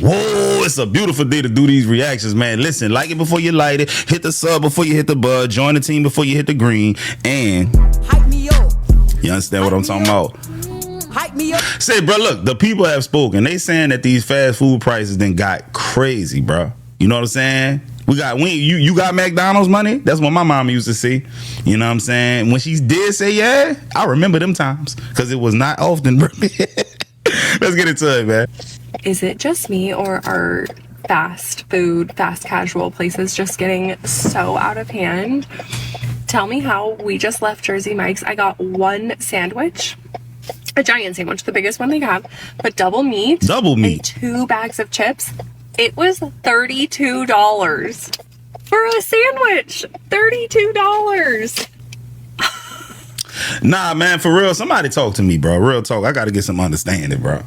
Whoa, it's a beautiful day to do these reactions, man. Listen, like it before you light it. Hit the sub before you hit the bud. Join the team before you hit the green. And hype me up. You understand what I'm talking about? Hype me up. Say, bro, look, the people have spoken. They saying that these fast food prices then got crazy, bro. You know what I'm saying? You got McDonald's money? That's what my mama used to see. You know what I'm saying? When she did say yeah, I remember them times because it was not often, bro. Let's get into it, man. Is it just me, or are fast food, fast casual places just getting so out of hand? Tell me how. We just left Jersey Mike's. I got one sandwich, a giant sandwich, the biggest one they have, but double meat. And 2 bags of chips. It was $32 for a sandwich. $32. Nah, man, for real. Somebody talk to me, bro. Real talk. I got to get some understanding, bro.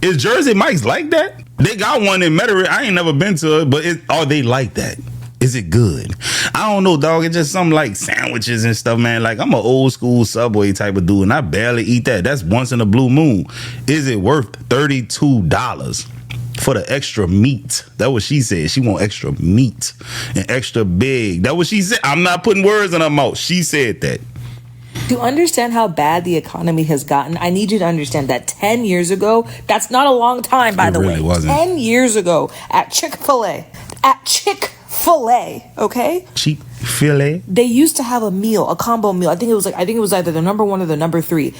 Is Jersey Mike's like that? They got one in Metairie. I ain't never been to it, but are they like that? Is it good? I don't know, dog. It's just something like sandwiches and stuff, man. Like, I'm an old school Subway type of dude, and I barely eat that. That's once in a blue moon. Is it worth $32 for the extra meat? That's what she said. She want extra meat and extra big. That's what she said. I'm not putting words in her mouth. She said that. To understand how bad the economy has gotten, I need you to understand that 10 years ago, that's not a long time, by the way. Wasn't. 10 years ago at Chick-fil-A, okay? Chick-fil-A? They used to have a meal, a combo meal. I think it was either the number 1 or the number 3.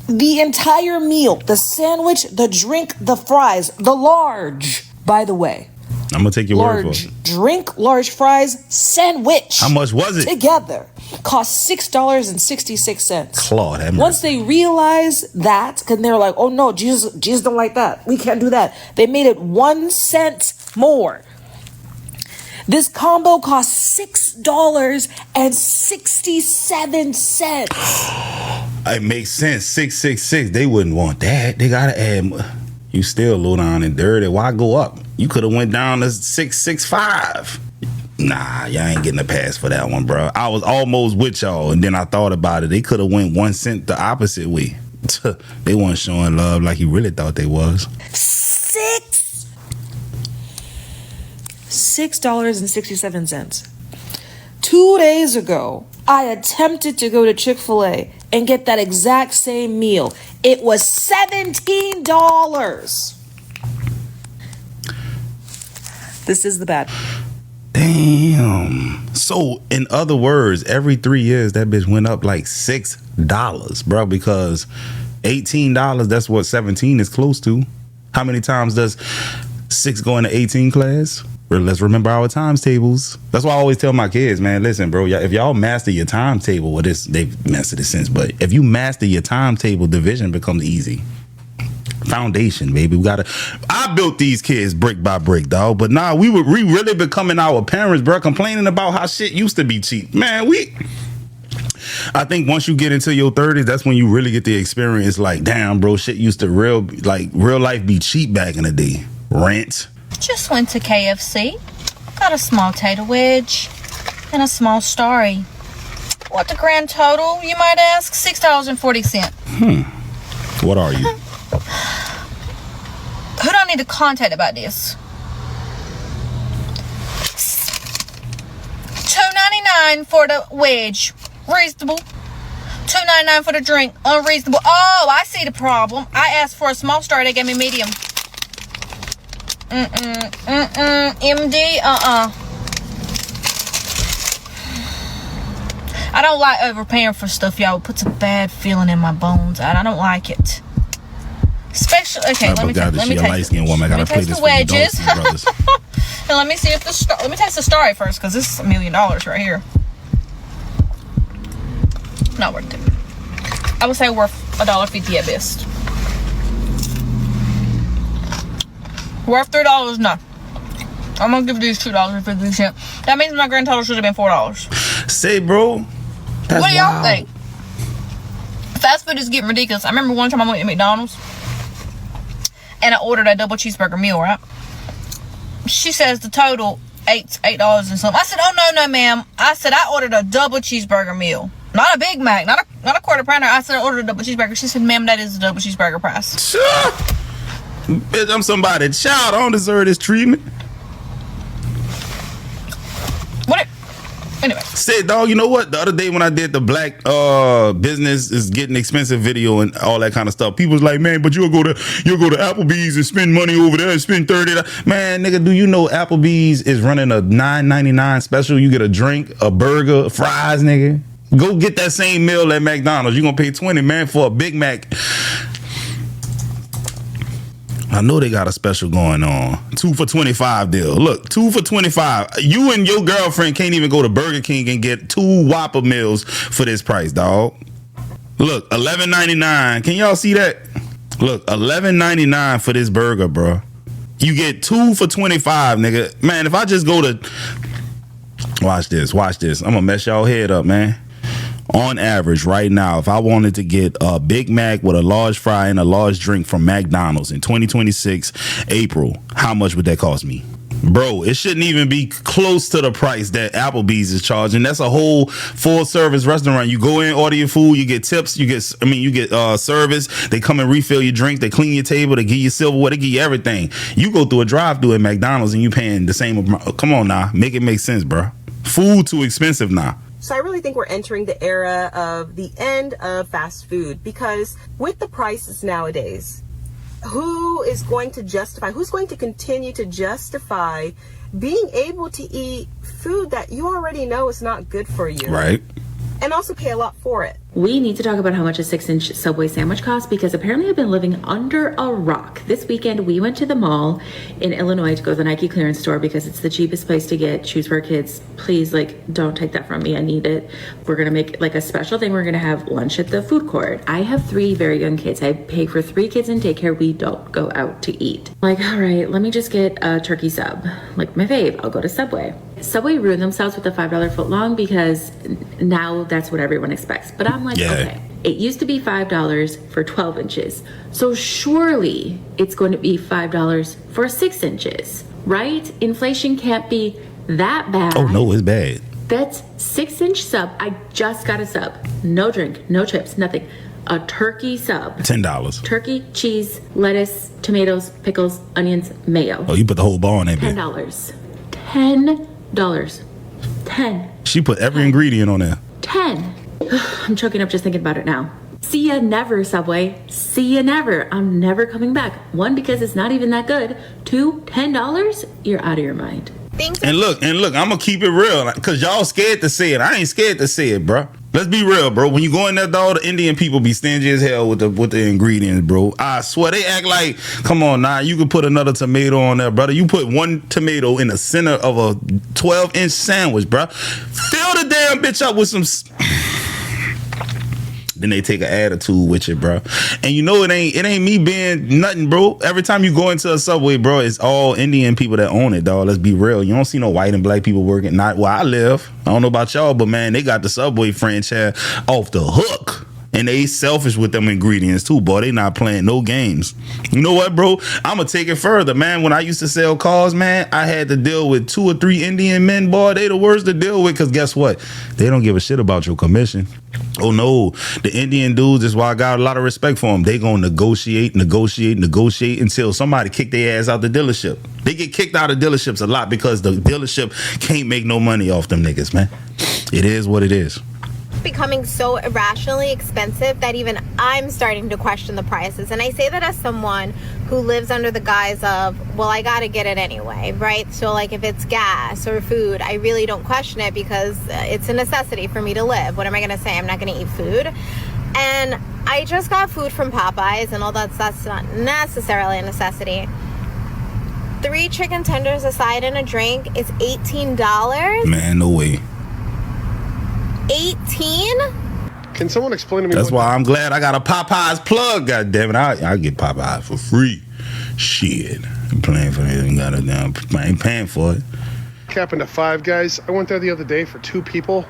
The entire meal, the sandwich, the drink, the fries, the large, by the way. I'm going to take your word for it. Large drink, large fries, sandwich. How much was it? Together. Cost $6.66. Claude, have mercy. Once they realized that, because they're like, oh no, Jesus don't like that. We can't do that. They made it 1 cent more. This combo cost $6.67. It makes sense. 666. They wouldn't want that. They gotta add. You still low down and dirty. Why go up? You could have went down to 665. Nah, y'all ain't getting a pass for that one, bro. I was almost with y'all, and then I thought about it. They could have went 1 cent the opposite way. They weren't showing love like you really thought they was. $6.67. 2 days ago, I attempted to go to Chick-fil-A and get that exact same meal. It was $17. This is the bad. Damn. So, in other words, every 3 years, that bitch went up like $6, bro, because $18, that's what 17 is close to. How many times does 6 go into 18 class? Let's remember our times tables. That's why I always tell my kids, man, listen, bro, if y'all master your timetable, well, they've mastered it since, but if you master your timetable, division becomes easy. Foundation, baby. I built these kids brick by brick, dog. But nah, we really becoming our parents, bro, complaining about how shit used to be cheap. Man, I think once you get into your 30s, that's when you really get the experience. Like, damn, bro, shit used to real life be cheap back in the day. Rent. Just went to KFC. Got a small tater wedge and a small starry. What the grand total, you might ask? $6.40. What are you? Who do I need to contact about this? $2.99 for the wedge. Reasonable. $2.99 for the drink. Unreasonable. Oh, I see the problem. I asked for a small star. They gave me medium. MD. I don't like overpaying for stuff, y'all. It puts a bad feeling in my bones. I don't like it. Especially, okay, let me taste the wedges. And let me see if let me taste the star first, because this is $1 million right here. Not worth it. I would say worth $1.50 at best. Worth $3? No. I'm gonna give these $2.50. That means my grand total should have been $4. Say, bro. That's what do y'all think? Fast food is getting ridiculous. I remember one time I went to McDonald's and I ordered a double cheeseburger meal, right? She says the total $8 and something. I said, oh no, ma'am. I said I ordered a double cheeseburger meal, not a Big Mac, not a quarter pounder. I said I ordered a double cheeseburger. She said, ma'am, that is the double cheeseburger price. Bitch, I'm somebody's child. I don't deserve this treatment. What? Anyway. Said, dog, you know what? The other day when I did the black business is getting expensive video and all that kind of stuff, people was like, man, but you'll go to Applebee's and spend money over there and spend $30. Man, nigga, do you know Applebee's is running a $9.99 special? You get a drink, a burger, fries, nigga. Go get that same meal at McDonald's. You're gonna pay $20, man, for a Big Mac. I know they got a special going on. 2 for $25 deal. Look, 2 for $25. You and your girlfriend can't even go to Burger King and get 2 Whopper meals for this price, dog. Look, $11.99. Can y'all see that? Look, $11.99 for this burger, bro. You get 2 for $25, nigga. Man, if I just go to... Watch this. I'm gonna mess y'all head up, man. On average, right now, if I wanted to get a Big Mac with a large fry and a large drink from McDonald's in 2026 April, how much would that cost me? Bro, it shouldn't even be close to the price that Applebee's is charging. That's a whole full service restaurant. You go in, order your food, you get tips, you get service. They come and refill your drink, they clean your table, they give you silverware, they give you everything. You go through a drive-thru at McDonald's and you paying the same amount. Come on now, make it make sense, bro. Food too expensive now. So I really think we're entering the era of the end of fast food, because with the prices nowadays, who's going to continue to justify being able to eat food that you already know is not good for you? Right. And also pay a lot for it. We need to talk about how much a 6-inch Subway sandwich costs, because apparently I've been living under a rock. This weekend, we went to the mall in Illinois to go to the Nike clearance store because it's the cheapest place to get shoes for our kids. Please, don't take that from me. I need it. We're going to make a special thing. We're going to have lunch at the food court. I have 3 very young kids. I pay for 3 kids in daycare. We don't go out to eat. All right, let me just get a turkey sub. My fave, I'll go to Subway. Subway ruined themselves with the $5 footlong because now that's what everyone expects. But I'm like, okay, it used to be $5 for 12 inches. So surely it's going to be $5 for 6 inches, right? Inflation can't be that bad. Oh, no, it's bad. That's 6-inch sub. I just got a sub. No drink, no chips, nothing. A turkey sub. $10. Turkey, cheese, lettuce, tomatoes, pickles, onions, mayo. Oh, you put the whole bar in that bit. $10. $10. 10. She put every ingredient on there. 10. I'm choking up just thinking about it now. See ya never, Subway. See ya never. I'm never coming back. 1, because it's not even that good. 2, $10? You're out of your mind. And look, I'm gonna keep it real, cause y'all scared to say it. I ain't scared to say it, bro. Let's be real, bro. When you go in there, dog, the Indian people be stingy as hell with the ingredients, bro. I swear they act like, come on now, you can put another tomato on there, brother. You put 1 tomato in the center of a 12-inch sandwich, bro. Fill the damn bitch up with some. Then they take an attitude with you, bro. And you know it ain't me being nothing, bro. Every time you go into a Subway, bro, it's all Indian people that own it, dog. Let's be real. You don't see no white and black people working. Not where I live. I don't know about y'all, but man, they got the Subway franchise off the hook. And they selfish with them ingredients too, boy. They not playing no games. You know what, bro? I'm gonna take it further, man. When I used to sell cars, man, I had to deal with 2 or 3 Indian men, boy. They the worst to deal with, because guess what? They don't give a shit about your commission. Oh no, the Indian dudes is why I got a lot of respect for them. They gonna negotiate until somebody kick their ass out the dealership. They get kicked out of dealerships a lot because the dealership can't make no money off them niggas, man. It is what it is. Becoming so irrationally expensive that even I'm starting to question the prices. And I say that as someone who lives under the guise of, well, I gotta get it anyway, right? So if it's gas or food, I really don't question it because it's a necessity for me to live. What am I gonna say? I'm not gonna eat food. And I just got food from Popeyes, and although that's not necessarily a necessity, 3 chicken tenders, a side, and a drink is $18. Man, no way. 18? Can someone explain to me? That's why I'm glad I got a Popeyes plug. God damn it, I get Popeyes for free. Shit, I'm playing for it. I ain't paying for it. Capping to Five Guys. I went there the other day for 2 people.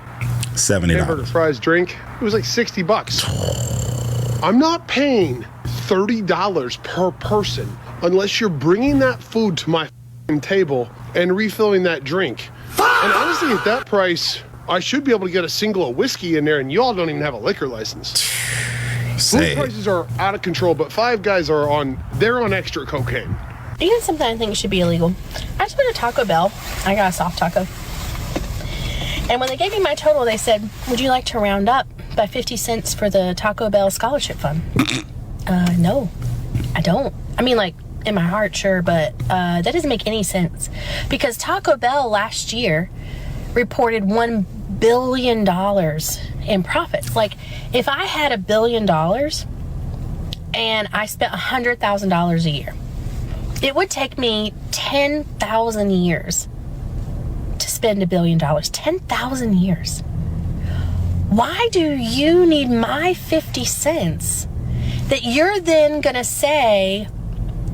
$70. Hamburger, fries, drink. It was like $60. I'm not paying $30 per person unless you're bringing that food to my table and refilling that drink. And honestly, at that price, I should be able to get a single of whiskey in there, and y'all don't even have a liquor license. Food prices are out of control, but Five Guys they're on extra cocaine. You know something I think should be illegal? I just went to Taco Bell. I got a soft taco. And when they gave me my total, they said, would you like to round up by 50 cents for the Taco Bell scholarship fund? No, I don't. I mean, like, in my heart, sure, but that doesn't make any sense. Because Taco Bell last year reported $1 billion in profits. Like, if I had $1 billion and I spent $100,000 a year, it would take me 10,000 years to spend $1 billion. 10,000 years. Why do you need my 50 cents that you're then gonna say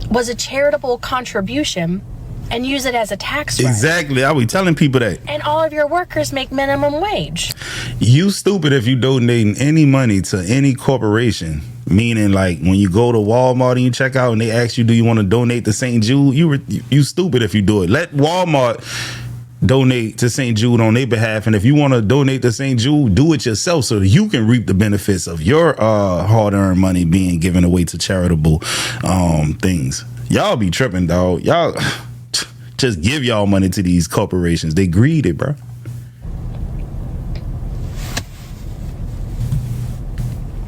was a charitable contribution and use it as a tax write? Exactly. I be telling people that. And all of your workers make minimum wage. You stupid if you donating any money to any corporation. Meaning, like, when you go to Walmart and you check out and they ask you, do you want to donate to St. Jude? You stupid if you do it. Let Walmart donate to St. Jude on their behalf. And if you want to donate to St. Jude, do it yourself so that you can reap the benefits of your hard-earned money being given away to charitable things. Y'all be tripping, dog. Y'all just give y'all money to these corporations. They greedy, bro.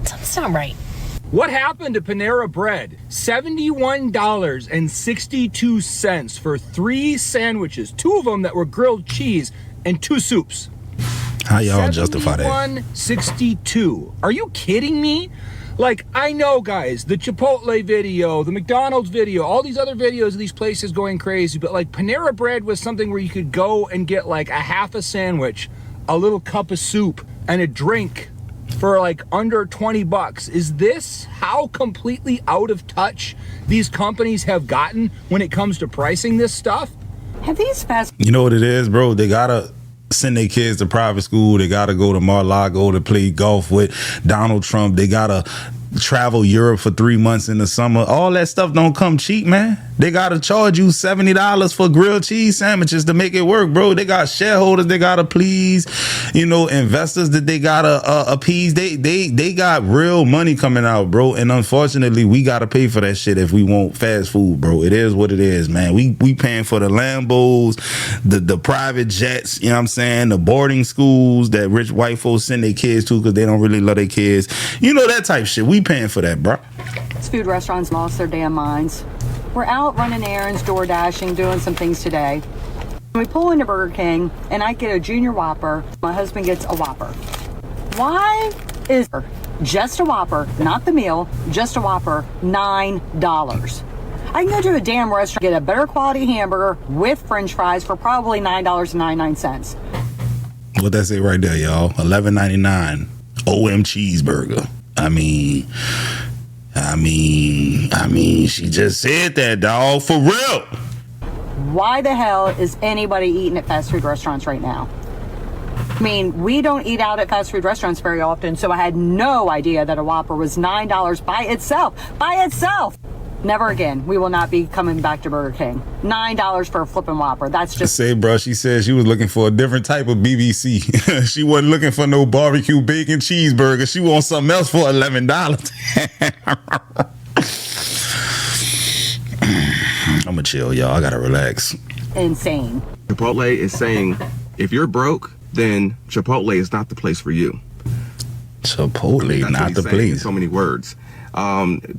Something's not right. What happened to Panera Bread? $71.62 for 3 sandwiches, 2 of them that were grilled cheese and 2 soups. How y'all justify that? $71.62. Are you kidding me? Like, I know, guys, the Chipotle video, the McDonald's video, all these other videos of these places going crazy, but like Panera Bread was something where you could go and get like a half a sandwich, a little cup of soup, and a drink for like under 20 bucks. Is this how completely out of touch these companies have gotten when it comes to pricing this stuff? Have these fast... You know what it is, bro? They gotta send their kids to private school. They gotta go to Mar-a-Lago to play golf with Donald Trump. They gotta travel Europe for 3 months in the summer. All that stuff don't come cheap, man. They gotta charge you $70 for grilled cheese sandwiches to make it work, bro. They got shareholders they gotta please, investors that they gotta appease. They got real money coming out, bro. And unfortunately, we gotta pay for that shit if we want fast food, bro. It is what it is, man. We paying for the Lambos, the private jets, you know what I'm saying? The boarding schools that rich white folks send their kids to because they don't really love their kids. You know, that type shit. We paying for that, bro. These food restaurants lost their damn minds. We're out running errands, door dashing, doing some things today. We pull into Burger King and I get a junior Whopper. My husband gets a Whopper. Why is just a Whopper, not the meal, just a Whopper, $9? I can go to a damn restaurant, get a better quality hamburger with french fries for probably $9.99. What that say right there, y'all? $11.99 OM cheeseburger. I mean, she just said that, dog, for real. Why the hell is anybody eating at fast food restaurants right now? I mean, we don't eat out at fast food restaurants very often, so I had no idea that a Whopper was $9 by itself. By itself! Never again. We will not be coming back to Burger King. $9 for a flipping Whopper. That's just... Say, bro, she said she was looking for a different type of BBC. She wasn't looking for no barbecue bacon cheeseburger. She wants something else for $11. I'ma chill, y'all. I gotta relax. Insane. Chipotle is saying, if you're broke, then Chipotle is not the place for you. Chipotle, not the place. In so many words.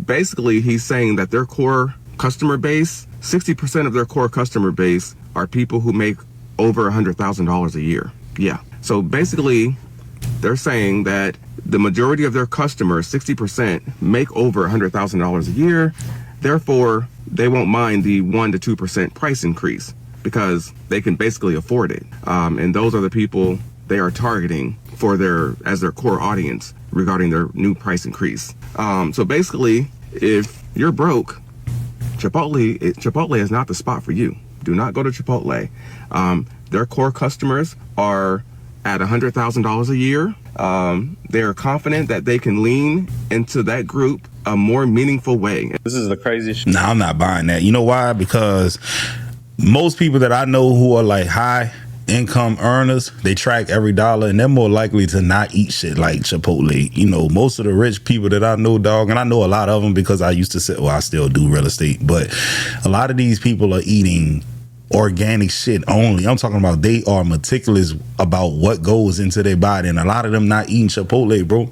Basically, he's saying that their core customer base, 60% of their core customer base are people who make over $100,000 a year. Yeah. So basically, they're saying that the majority of their customers, 60%, make over $100,000 a year. Therefore, they won't mind the 1% to 2% price increase because they can basically afford it. And those are the people they are targeting as their core audience regarding their new price increase. So basically, if you're broke, Chipotle is not the spot for you. Do not go to Chipotle. Their core customers are at $100,000 a year. They are confident that they can lean into that group a more meaningful way. This is the craziest shit. Nah, I'm not buying that. You know why? Because most people that I know who are like high income earners, they track every dollar, and they're more likely to not eat shit like Chipotle. You know, most of the rich people that I know, dog, and I know a lot of them because I used to say, well, I still do real estate, but a lot of these people are eating organic shit only. I'm talking about they are meticulous about what goes into their body, and a lot of them not eating Chipotle, bro.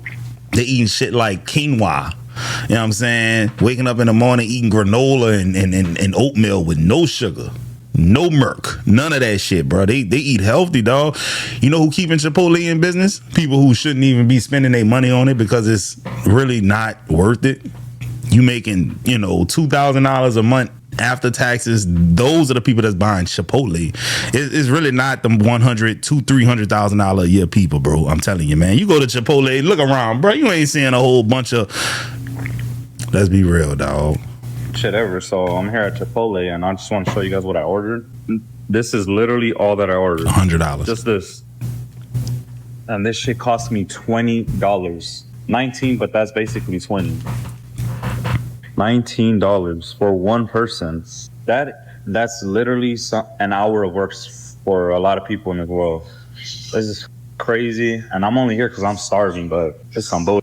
They eating shit like quinoa. You know what I'm saying? Waking up in the morning eating granola and oatmeal with no sugar, no Merc, none of that shit, bro. They eat healthy, dog. You know who keeping Chipotle in business? People who shouldn't even be spending their money on it because it's really not worth it. You making, you know, $2,000 a month after taxes. Those are the people that's buying Chipotle. It's really not the $100,000-$300,000 a year people, bro. I'm telling you, man. You go to Chipotle, look around, bro. You ain't seeing a whole bunch of. Let's be real, dog. Shit ever. So I'm here at Chipotle, and I just want to show you guys what I ordered. This is literally all that I ordered. $100. Just this. And this shit cost me $20. 19, but that's basically 20. $19 for one person. That's literally an hour of work for a lot of people in the world. This is crazy, and I'm only here because I'm starving, but it's some bullshit.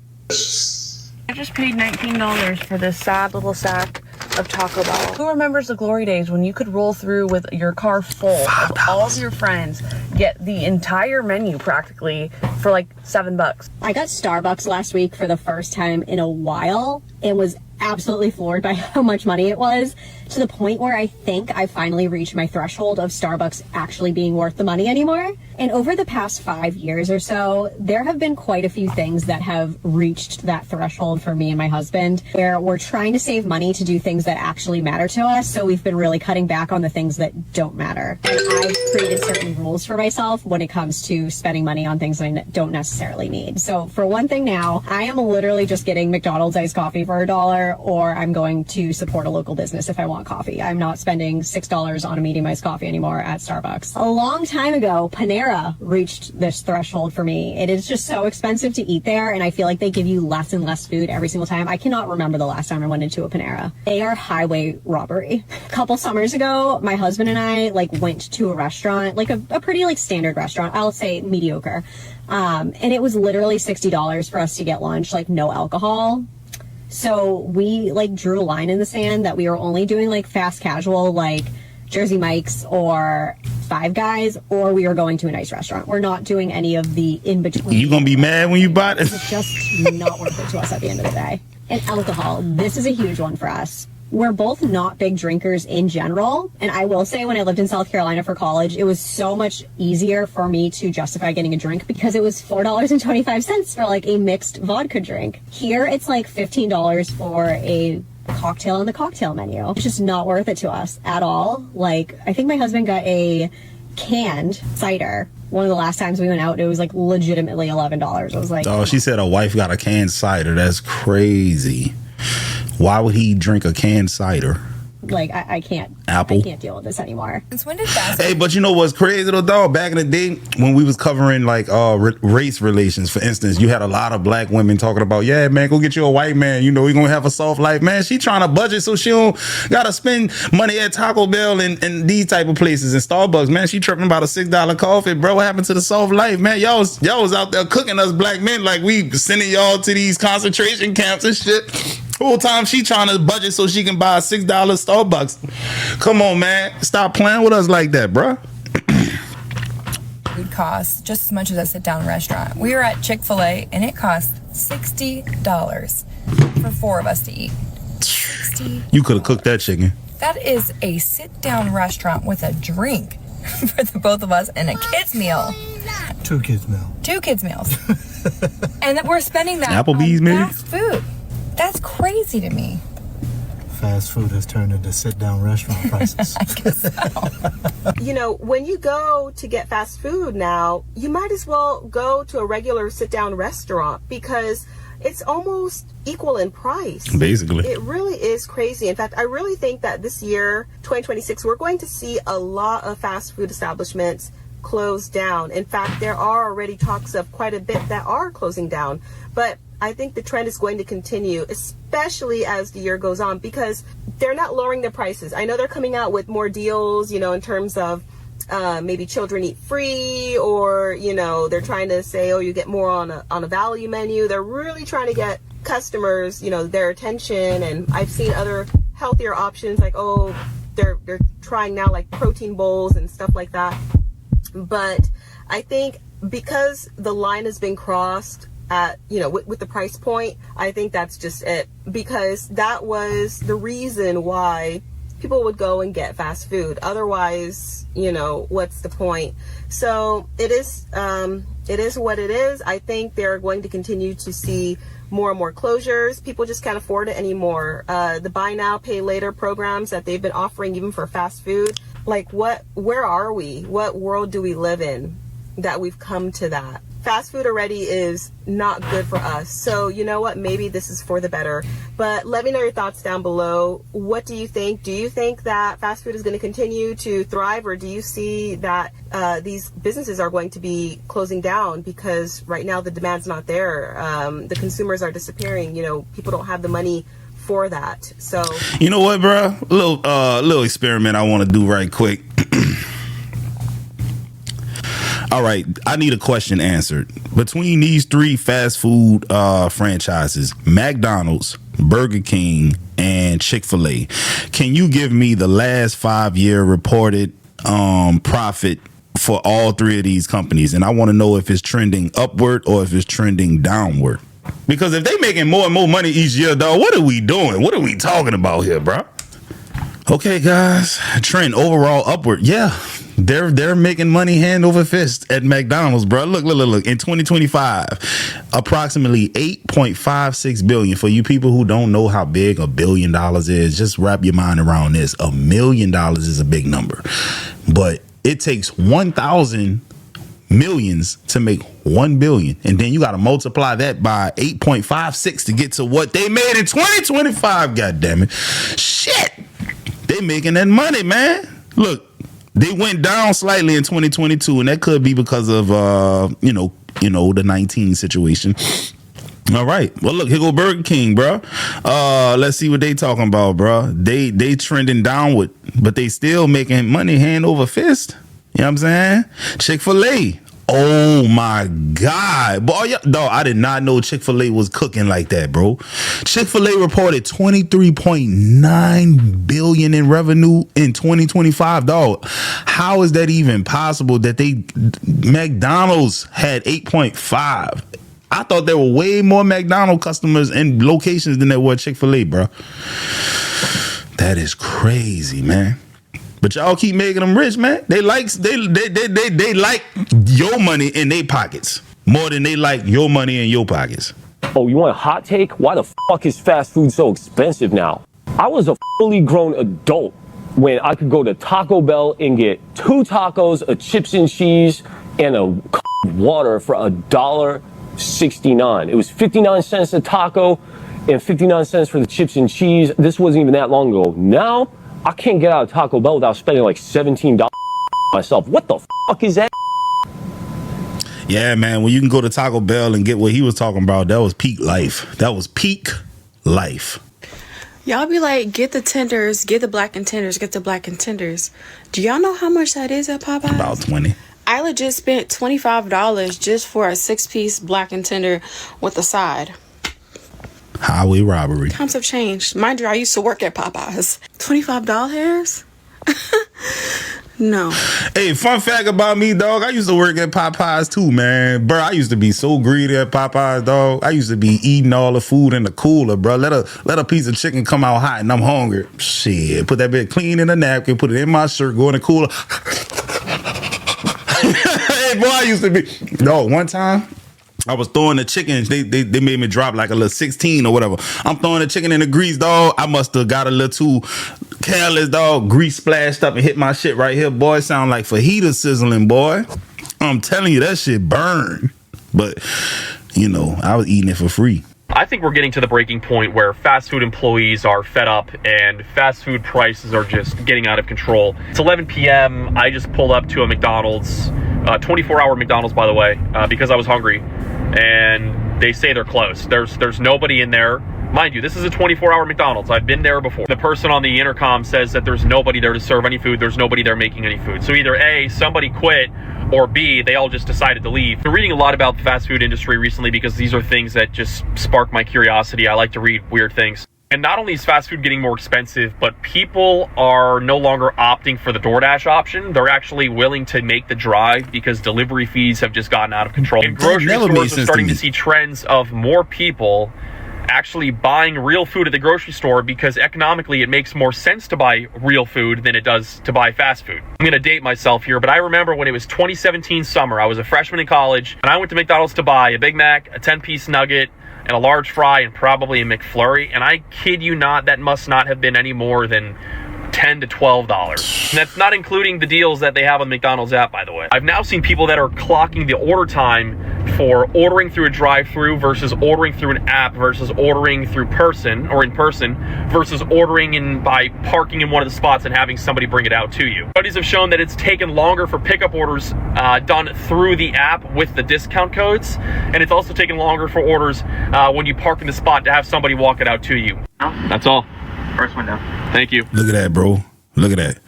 I just paid $19 for this sad little sack of Taco Bell. Who remembers the glory days when you could roll through with your car full of all of your friends, get the entire menu practically for like $7? I got Starbucks last week for the first time in a while. It was absolutely floored by how much money it was, to the point where I think I finally reached my threshold of Starbucks actually being worth the money anymore. And over the past 5 years or so, there have been quite a few things that have reached that threshold for me and my husband, where we're trying to save money to do things that actually matter to us. So we've been really cutting back on the things that don't matter. And I've created certain rules for myself when it comes to spending money on things I don't necessarily need. So for one thing now, I am literally just getting McDonald's iced coffee for $1, or I'm going to support a local business if I want coffee. I'm not spending $6 on a medium iced coffee anymore at Starbucks. A long time ago, Panera reached this threshold for me. It is just so expensive to eat there, and I feel like they give you less and less food every single time. I cannot remember the last time I went into a Panera. They are highway robbery. A couple summers ago, my husband and I went to a restaurant, like a pretty standard restaurant, I'll say mediocre. And it was literally $60 for us to get lunch, no alcohol. So we drew a line in the sand that we were only doing fast casual, Jersey Mike's or Five Guys, or we were going to a nice restaurant. We're not doing any of the in between. You gonna be mad when you buy it? It's just not worth it to us at the end of the day. And alcohol, this is a huge one for us. We're both not big drinkers in general. And I will say, when I lived in South Carolina for college, it was so much easier for me to justify getting a drink because it was $4.25 for a mixed vodka drink. Here, it's $15 for a cocktail on the cocktail menu. It's just not worth it to us at all. I think my husband got a canned cider. One of the last times we went out, it was legitimately $11. I was oh, she said a wife got a canned cider. That's crazy. Why would he drink a canned cider? I can't. Apple. I can't deal with this anymore. When did that? Hey, but you know what's crazy though, dog? Back in the day when we was covering race relations, for instance, you had a lot of black women talking about, yeah, man, go get you a white man. You know, he gonna have a soft life, man. She trying to budget so she don't gotta spend money at Taco Bell and these type of places and Starbucks, man. She tripping about a $6 coffee, bro. What happened to the soft life, man? Y'all was out there cooking us black men we sending y'all to these concentration camps and shit. Whole time she trying to budget so she can buy a $6 Starbucks. Come on, man. Stop playing with us like that, bruh. Food costs just as much as a sit-down restaurant. We were at Chick-fil-A, and it cost $60 for 4 of us to eat. $60. You could have cooked that chicken. That is a sit-down restaurant with a drink for the both of us and a kids meal. 2 kids meal. 2 kids meals. And that we're spending that Applebee's, on maybe? fast food. That's crazy to me. Fast food has turned into sit-down restaurant prices. I guess so. When you go to get fast food now, you might as well go to a regular sit-down restaurant because it's almost equal in price. Basically. It really is crazy. In fact, I really think that this year, 2026, we're going to see a lot of fast food establishments close down. In fact, there are already talks of quite a bit that are closing down. But I think the trend is going to continue, especially as the year goes on, because they're not lowering their prices. I know they're coming out with more deals, in terms of maybe children eat free, or, you know, they're trying to say, oh, you get more on a value menu. They're really trying to get customers, you know, their attention. And I've seen other healthier options, like, oh, they're trying now like protein bowls and stuff like that. But I think because the line has been crossed at, you know, with the price point, I think that's just it, because that was the reason why people would go and get fast food. Otherwise, you know, what's the point? So it is what it is. I think they're going to continue to see more and more closures. People just can't afford it anymore. The buy now, pay later programs that they've been offering even for fast food, like where are we? What world do we live in that we've come to that? Fast food already is not good for us. So you know what? Maybe this is for the better. But let me know your thoughts down below. What do you think? Do you think that fast food is going to continue to thrive, or do you see that these businesses are going to be closing down because right now the demand's not there? The consumers are disappearing. You know, people don't have the money for that. So you know what, bro? A little experiment I want to do right quick. All right, I need a question answered. Between these three fast food franchises, McDonald's, Burger King, and Chick-fil-A, can you give me the last 5-year reported profit for all three of these companies? And I want to know if it's trending upward or if it's trending downward. Because if they making more and more money each year, dog, what are we doing? What are we talking about here, bro? Okay, guys, trend overall upward. Yeah. They're making money hand over fist at McDonald's, bro. Look. In 2025, approximately $8.56 billion. For you people who don't know how big $1 billion is, just wrap your mind around this. $1 million is a big number, but it takes 1,000 millions to make 1 billion, and then you got to multiply that by 8.56 to get to what they made in 2025. God damn it, shit! They making that money, man. Look. They went down slightly in 2022, and that could be because of the 19 situation. All right. Well, look, here go Burger King, bro. Let's see what they talking about, bro. They trending downward, but they still making money hand over fist. You know what I'm saying? Chick-fil-A. Oh my God. Boy, dog, I did not know Chick-fil-A was cooking like that, bro. Chick-fil-A reported $23.9 billion in revenue in 2025, dog. How is that even possible that McDonald's had 8.5? I thought there were way more McDonald's customers and locations than there were Chick-fil-A, bro. That is crazy, man. But y'all keep making them rich, man. They like your money in their pockets more than they like your money in your pockets. Oh, you want a hot take? Why the fuck is fast food so expensive now? I was a fully grown adult when I could go to Taco Bell and get 2 tacos, a chips and cheese, and a water for $1.69. It was 59 cents a taco and 59 cents for the chips and cheese. This wasn't even that long ago. Now, I can't get out of Taco Bell without spending like $17 myself. What the fuck is that? Yeah, man, when you can go to Taco Bell and get what he was talking about, that was peak life. That was peak life. Y'all be like, get the tenders, get the blackened tenders, get the blackened tenders. Do y'all know how much that is at Popeyes? About 20. I legit spent $25 just for a 6-piece blackened tender with a side. Highway robbery. Times have changed. Mind you, I used to work at Popeyes. $25? No. Hey, fun fact about me, dog. I used to work at Popeyes too, man. Bro, I used to be so greedy at Popeyes, dog. I used to be eating all the food in the cooler, bro. Let a piece of chicken come out hot and I'm hungry. Shit, put that bit clean in a napkin, put it in my shirt, go in the cooler. Hey, boy, I used to be. No, one time I was throwing the chicken. They made me drop like a little 16 or whatever. I'm throwing the chicken in the grease, dog. I must have got a little too careless, dog. Grease splashed up and hit my shit right here, boy. Sound like fajita sizzling, boy. I'm telling you, that shit burned. But, you know, I was eating it for free. I think we're getting to the breaking point where fast food employees are fed up and fast food prices are just getting out of control. It's 11 p.m. I just pulled up to a McDonald's, 24-hour McDonald's, by the way, because I was hungry. And they say they're closed. There's nobody in there. Mind you, this is a 24-hour McDonald's. I've been there before. The person on the intercom says that there's nobody there to serve any food. There's nobody there making any food. So either A, somebody quit, or B, they all just decided to leave. I've been reading a lot about the fast food industry recently because these are things that just spark my curiosity. I like to read weird things. And not only is fast food getting more expensive, but people are no longer opting for the DoorDash option. They're actually willing to make the drive because delivery fees have just gotten out of control. And grocery stores are starting to see trends of more people actually buying real food at the grocery store because economically it makes more sense to buy real food than it does to buy fast food. I'm gonna date myself here, but I remember when it was 2017 summer, I was a freshman in college, and I went to McDonald's to buy a Big Mac, a 10-piece nugget, and a large fry, and probably a McFlurry, and I kid you not, that must not have been any more than $10 to $12. And that's not including the deals that they have on the McDonald's app, by the way. I've now seen people that are clocking the order time for ordering through a drive-thru versus ordering through an app versus ordering through person or in person versus ordering in by parking in one of the spots and having somebody bring it out to you. Studies have shown that it's taken longer for pickup orders done through the app with the discount codes, and it's also taken longer for orders when you park in the spot to have somebody walk it out to you. That's all. First window. Thank you. Look at that, bro. Look at that.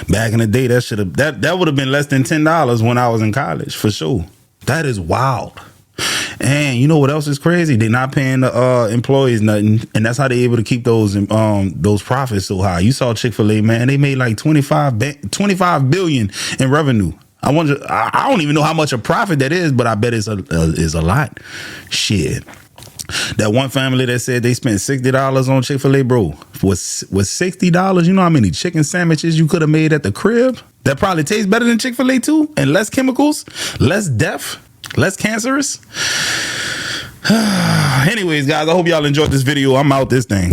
Back in the day, that would have been less than $10 when I was in college, for sure. That is wild. And you know what else is crazy? They're not paying the employees nothing, and that's how they're able to keep those profits so high. You saw Chick-fil-A, man. They made like $25 billion in revenue. I don't even know how much a profit that is, but I bet it's a lot. Shit. That one family that said they spent $60 on Chick-fil-A, bro, was $60. You know how many chicken sandwiches you could have made at the crib? That probably tastes better than Chick-fil-A too, and less chemicals, less death, less cancerous. Anyways, guys, I hope y'all enjoyed this video. I'm out this thing.